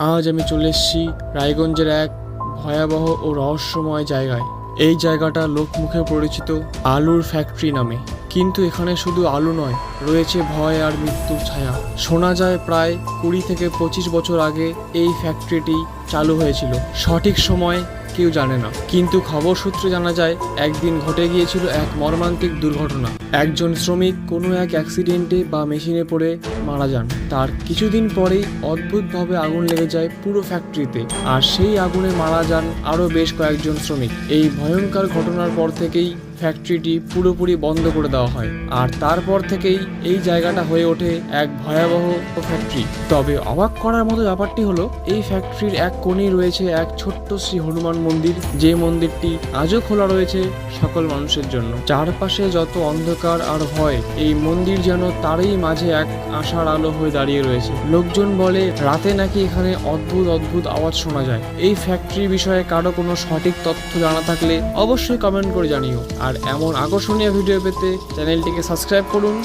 আজ আমি চলে এসেছি রায়গঞ্জের এক ভয়াবহ ও রহস্যময় জায়গায়। এই জায়গাটা লোকমুখে পরিচিত আলুর ফ্যাক্টরি নামে, কিন্তু এখানে শুধু আলু নয়, রয়েছে ভয় আর মৃত্যুর ছায়া। শোনা যায় প্রায় 20 থেকে 25 বছর আগে এই ফ্যাক্টরিটি চালু হয়েছিল। সঠিক সময় কেউ জানে না, কিন্তু খবর সূত্রে জানা যায় একদিন ঘটে গিয়েছিল এক মর্মান্তিক দুর্ঘটনা। একজন শ্রমিক কোনো এক অ্যাক্সিডেন্টে বা মেশিনে পড়ে মারা যান। তার কিছুদিন পরেই অদ্ভুতভাবে আগুন লেগে যায় পুরো ফ্যাক্টরিতে, আর সেই আগুনে মারা যান আরও বেশ কয়েকজন শ্রমিক। এই ভয়ঙ্কর ঘটনার পর থেকেই ফ্যাক্টরিটি পুরোপুরি বন্ধ করে দেওয়া হয়, আর তারপর থেকেই এই জায়গাটা হয়ে ওঠে এক ভয়াবহ ফ্যাক্টরি। তবে অবাক করার মতো ব্যাপারটি হলো, এই ফ্যাক্টরির এক কোণেই রয়েছে এক ছোট্ট শ্রী হনুমান মন্দির, যে মন্দিরটি আজও খোলা রয়েছে সকল মানুষের জন্য। চারপাশে যত অন্ধকার আর ভয়, এই মন্দির যেন তারই মাঝে এক আশার আলো হয়ে দাঁড়িয়ে রয়েছে। লোকজন বলে রাতে নাকি এখানে অদ্ভুত অদ্ভুত আওয়াজ শোনা যায়। এই ফ্যাক্টরি বিষয়ে কারো কোনো সঠিক তথ্য জানা থাকলে অবশ্যই কমেন্ট করে জানিও। আর এমন আকর্ষণীয় ভিডিও পেতে চ্যানেলটিকে সাবস্ক্রাইব করুন।